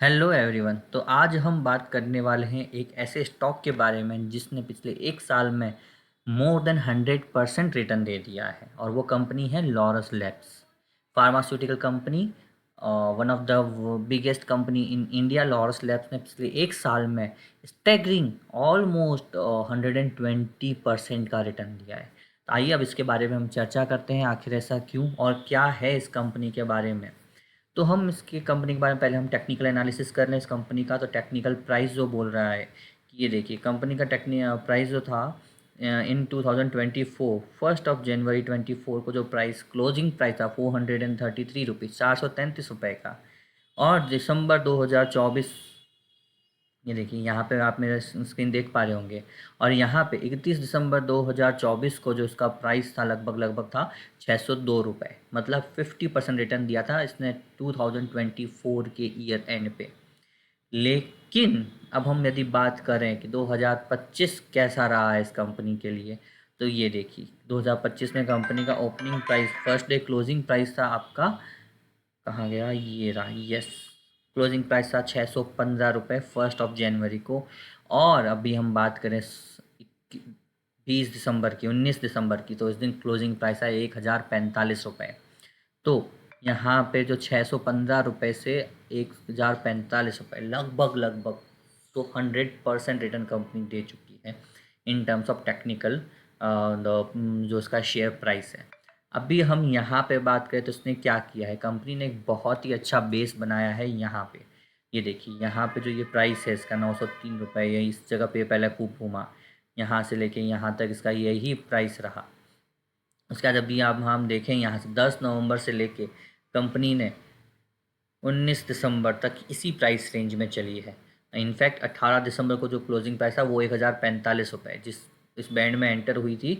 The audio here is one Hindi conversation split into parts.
Hello everyone. तो आज हम बात करने वाले हैं एक ऐसे स्टॉक के बारे में जिसने पिछले एक साल में मोर देन 100% रिटर्न दे दिया है, और वो कंपनी है Laurus labs pharmaceutical company. One of the biggest company in India. Laurus labs ने पिछले एक साल में स्टैगरिंग ऑलमोस्ट 120% का रिटर्न दिया है। तो आइए अब इसके बारे में हम चर्चा करते हैं, आखिर ऐसा क्यों और क्या है इस कंपनी के बारे में। तो हम इसकी कंपनी के बारे में पहले हम टेक्निकल एनालिसिस कर लें इस कंपनी का। तो टेक्निकल प्राइस जो बोल रहा है कि ये देखिए, कंपनी का प्राइस जो था इन 2024 1 जनवरी 24 को, जो प्राइस क्लोजिंग प्राइस था 433 रुपीज़, 433 रुपये का। और दिसंबर 2024, ये देखिए यहाँ पे आप मेरा स्क्रीन देख पा रहे होंगे, और यहाँ पे 31 दिसंबर 2024 को जो इसका प्राइस था लगभग लगभग था 602 रुपये। मतलब 50% रिटर्न दिया था इसने 2024 के ईयर एंड पे। लेकिन अब हम यदि बात करें कि 2025 कैसा रहा है इस कंपनी के लिए, तो ये देखिए 2025 में कंपनी का opening price, first day closing price था आपका, कहाँ गया, ये रहा, यस। क्लोजिंग प्राइस था 615 रुपये 1 जनवरी को। और अभी हम बात करें 20 दिसंबर की, 19 दिसंबर की, तो इस दिन क्लोजिंग प्राइस है 1045 रुपये। तो यहाँ पे जो 615 रुपये से 1045 रुपये, लगभग लगभग तो 100% रिटर्न कंपनी दे चुकी है इन टर्म्स ऑफ टेक्निकल, जो इसका शेयर प्राइस है। अभी हम यहाँ पे बात करें तो इसने क्या किया है, कंपनी ने एक बहुत ही अच्छा बेस बनाया है यहाँ पे। ये देखिए यहाँ पे जो ये प्राइस है इसका 903 रुपये, ये इस जगह पे पहले खूब घूमा, यहाँ से लेके यहाँ तक इसका यही प्राइस रहा। उसके बाद अभी आप हम देखें यहाँ से 10 नवंबर से लेके कंपनी ने 19 दिसंबर तक इसी प्राइस रेंज में चली है। इनफैक्ट 18 दिसंबर को जो क्लोजिंग प्राइस था वो 1045 रुपये, जिस इस बैंड में एंटर हुई थी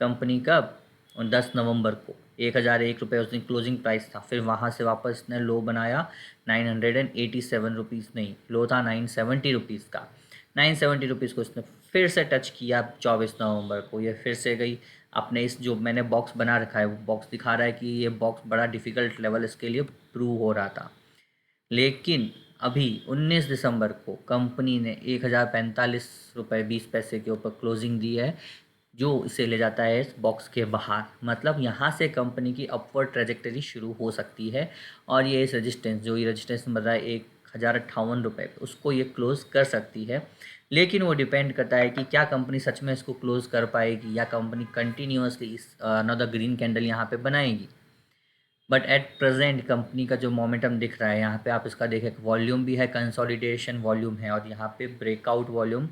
कंपनी का, और 10 नवंबर को 1001 रुपये उस दिन क्लोजिंग प्राइस था। फिर वहाँ से वापस इसने लो बनाया 987 रुपीज़, नहीं, लो था 970 रुपीज़ का। 970 रुपीज़ को इसने फिर से टच किया 24 नवंबर को, ये फिर से गई अपने इस, जो मैंने बॉक्स बना रखा है वो बॉक्स दिखा रहा है कि ये बॉक्स बड़ा डिफ़िकल्ट लेवल इसके लिए प्रूव हो रहा था। लेकिन अभी 19 दिसंबर को कंपनी ने 1045 रुपये 20 पैसे के ऊपर क्लोजिंग दी है, जो इसे ले जाता है इस बॉक्स के बाहर। मतलब यहाँ से कंपनी की अपवर्ड ट्रेजेक्टरी शुरू हो सकती है, और ये इस रजिस्टेंस, जो ये रजिस्टेंस बन रहा है 1058 रुपये, उसको ये क्लोज़ कर सकती है। लेकिन वो डिपेंड करता है कि क्या कंपनी सच में इसको क्लोज़ कर पाएगी, या कंपनी कंटिन्यूसली इस अनदर ग्रीन कैंडल यहाँ पे बनाएगी। बट एट प्रेजेंट कंपनी का जो मोमेंटम दिख रहा है यहाँ पे, आप इसका देखें, वॉल्यूम भी है, कंसोलिडेशन वॉल्यूम है, और यहाँ पे ब्रेकआउट वॉल्यूम,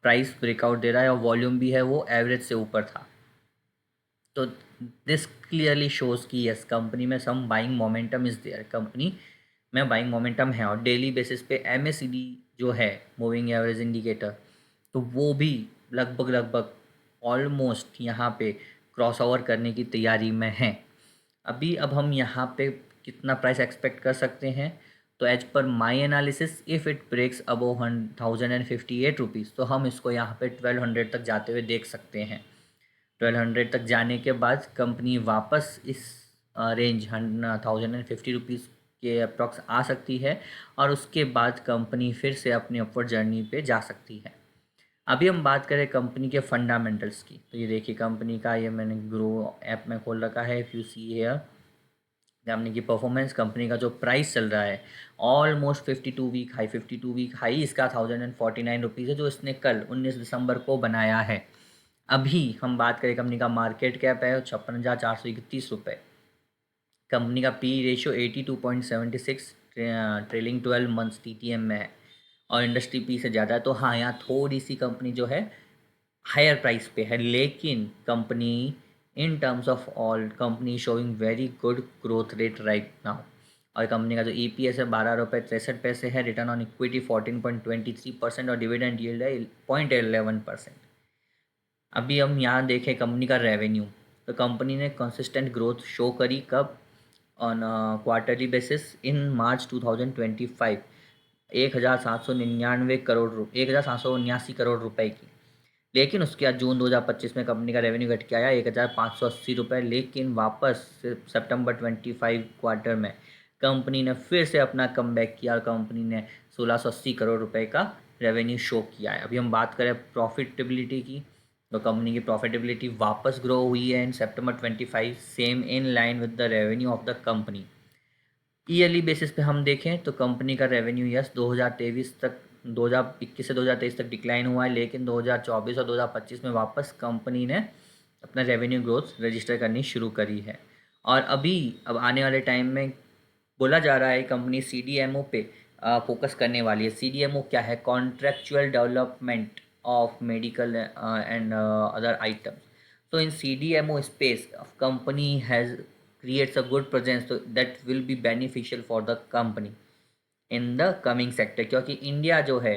प्राइस ब्रेकआउट दे रहा है, और वॉल्यूम भी है वो एवरेज से ऊपर था। तो दिस क्लियरली शोज़ कि यस, कंपनी में some buying momentum is there, company में बाइंग मोमेंटम है। और डेली बेसिस पे MACD जो है, मूविंग एवरेज इंडिकेटर, तो वो भी लगभग लगभग ऑलमोस्ट यहाँ पे क्रॉस ओवर करने की तैयारी में है। अभी अब हम यहाँ पे कितना प्राइस एक्सपेक्ट कर सकते हैं, तो as per my analysis, if it breaks above 1058 rupees, तो हम इसको यहाँ पे 1200 तक जाते हुए देख सकते हैं। 1200 तक जाने के बाद कंपनी वापस इस रेंज 1050 रुपीज़ के अप्रॉक्स आ सकती है, और उसके बाद कंपनी फिर से अपनी अपवर्ड जर्नी पे जा सकती है। अभी हम बात करें कंपनी के फंडामेंटल्स की, तो ये देखिए कंपनी का, ये मैंने ग्रो ऐप में खोल रखा है, if you see here, company की परफॉर्मेंस, कंपनी का जो प्राइस चल रहा है almost 52 week high, 52 week high इसका 1049 रुपीज़ है, जो इसने कल 19 दिसंबर को बनाया है। अभी हम बात करें, कंपनी का मार्केट कैप है 56,431 रुपये। कंपनी का P ratio 82.76, trailing 12 months TTM में है, और इंडस्ट्री पी से ज़्यादा है। तो हाँ, यहाँ थोड़ी सी कंपनी जो है हायर प्राइस पे है, लेकिन company in terms of all, company showing very good growth rate right now. और कंपनी का जो EPS है 12 रुपये 63 पैसे है, रिटर्न ऑन इक्विटी 14.23%, और डिविडेंड यील्ड है 0.11%। अभी हम यहाँ देखें कंपनी का रेवेन्यू, तो कंपनी ने कंसिस्टेंट ग्रोथ शो करी, कब, ऑन क्वार्टरली बेसिस इन मार्च 2025, 1799 करोड़ 1779 करोड़ रुपए की। लेकिन उसके बाद जून 2025 में कंपनी का रेवेन्यू घट के आया 1580 रुपये, लेकिन वापस सितंबर 25 क्वार्टर में कंपनी ने फिर से अपना कमबैक किया और कंपनी ने 1680 करोड़ रुपए का रेवेन्यू शो किया है। अभी हम बात करें प्रॉफिटेबिलिटी की, तो कंपनी की प्रॉफिटेबिलिटी वापस ग्रो हुई है इन सितंबर 25, same in line with the revenue of the company. Yearly basis पे हम देखें तो कंपनी का रेवेन्यू यस 2023 तक 2021 से 2023 तक डिक्लाइन हुआ है, लेकिन 2024 और 2025 में वापस कंपनी ने अपना रेवेन्यू ग्रोथ रजिस्टर करनी शुरू करी है। और अब आने वाले टाइम में बोला जा रहा है कंपनी सीडीएमओ पे फोकस करने वाली है। सीडीएमओ क्या है? Contractual development of medical and other items. So in CDMO space, a company has creates a good presence, so that will be beneficial for the company in the coming sector। क्योंकि इंडिया जो है,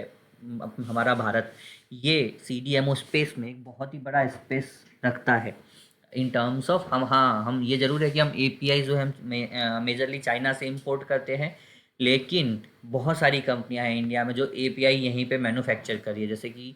हमारा भारत, ये CDMO स्पेस में एक बहुत ही बड़ा स्पेस रखता है इन टर्म्स ऑफ हम ये ज़रूर है कि हम एपीआई जो है मेजरली चाइना से इंपोर्ट करते हैं, लेकिन बहुत सारी कंपनियां हैं इंडिया में जो एपीआई यहीं पे मैन्युफैक्चर कर रही है। जैसे कि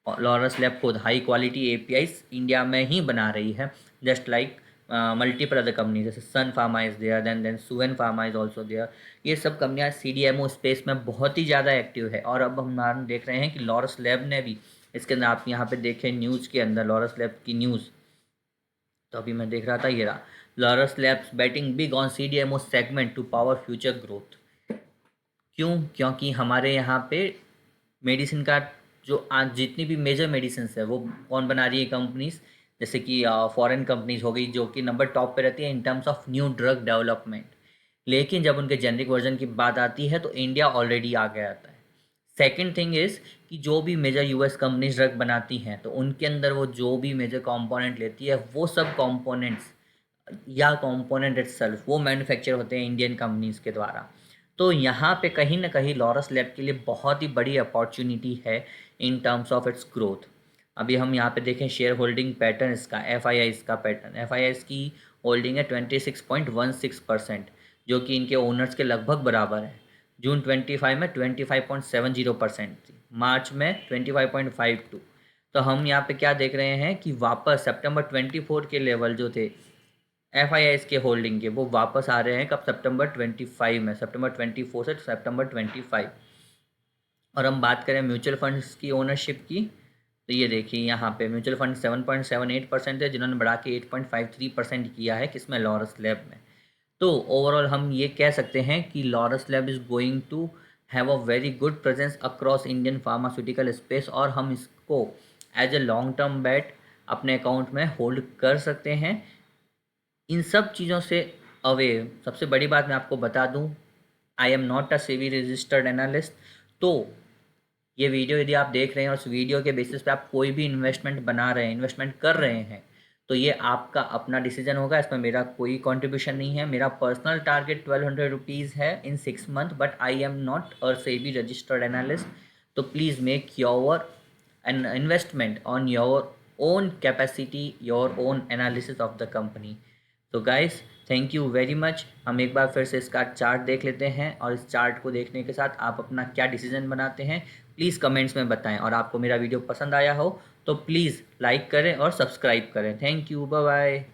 लॉरस लैब खुद हाई क्वालिटी एपीआईज इंडिया में ही बना रही है, just like multiple other company जैसे Sun Pharma is there, then Suven Pharma is also there. ये सब कंपनियां सीडीएमओ स्पेस में बहुत ही ज़्यादा एक्टिव है। और अब हम देख रहे हैं कि लॉरस लैब ने भी, इसके अंदर आप यहाँ पे देखें न्यूज़ के अंदर लॉरस लैब की न्यूज़, तो अभी मैं देख रहा था, ये रहा, Laurus labs betting big on CDMO segment to power future growth. क्यों? क्योंकि हमारे यहाँ पे मेडिसिन का जो आज जितनी भी मेजर मेडिसिन है वो कौन बना रही है? कंपनीज, जैसे कि फॉरेन कंपनीज हो गई जो कि नंबर टॉप पे रहती है in terms of new drug development. लेकिन जब उनके जेनरिक वर्जन की बात आती है तो इंडिया ऑलरेडी आगे आता है। सेकेंड थिंग इज़ कि जो भी मेजर यूएस कंपनीज ड्रग बनाती हैं तो उनके अंदर वो जो भी मेजर कंपोनेंट लेती है वो सब कंपोनेंट्स या कंपोनेंट इटसेल्फ वो मैन्युफैक्चर होते हैं इंडियन कंपनीज के द्वारा। तो यहाँ पे कहीं ना कहीं लॉरस लैब के लिए बहुत ही बड़ी अपॉर्चुनिटी है in terms of its growth. अभी हम यहाँ पे देखें शेयर होल्डिंग पैटर्न इसका, का पैटर्न, की होल्डिंग है 26.16%, जो कि इनके ओनर्स के लगभग बराबर है। जून 25 में 25.70% थी, मार्च में 25.52। तो हम यहाँ पे क्या देख रहे हैं कि वापस सितंबर 24 के लेवल जो थे के होल्डिंग के, वो वापस आ रहे हैं कब? सितंबर 25 में, सितंबर 24 से सितंबर 25। और हम बात करें म्यूचुअल फंड्स की ओनरशिप की, तो ये देखिए यहाँ पे म्यूचुअल फंड 7.78% है, जिन्होंने बढ़ा के 8.53% किया है, किसमें? लॉरस लैब में। तो ओवरऑल हम ये कह सकते हैं कि Laurus lab is going to have a very good presence across Indian pharmaceutical space, और हम इसको as a long term bet अपने अकाउंट में होल्ड कर सकते हैं। इन सब चीज़ों से अवे सबसे बड़ी बात मैं आपको बता दूं, आई am not a SEBI registered analyst. तो ये वीडियो यदि आप देख रहे हैं और उस वीडियो के बेसिस पे आप कोई भी इन्वेस्टमेंट बना रहे हैं, इन्वेस्टमेंट कर रहे हैं, तो ये आपका अपना डिसीजन होगा, इसमें मेरा कोई कंट्रीब्यूशन नहीं है। मेरा पर्सनल टारगेट 1200 रुपीज़ है in 6 month, but I am not a SEBI registered analyst. तो please make your an investment on your own capacity, your own analysis of the company. तो guys, thank you very much. हम एक बार फिर से इसका चार्ट देख लेते हैं, और इस चार्ट को देखने के साथ आप अपना क्या डिसीजन बनाते हैं प्लीज़ कमेंट्स में बताएं। और आपको मेरा वीडियो पसंद आया हो तो प्लीज़ लाइक करें और सब्सक्राइब करें। Thank you, bye bye.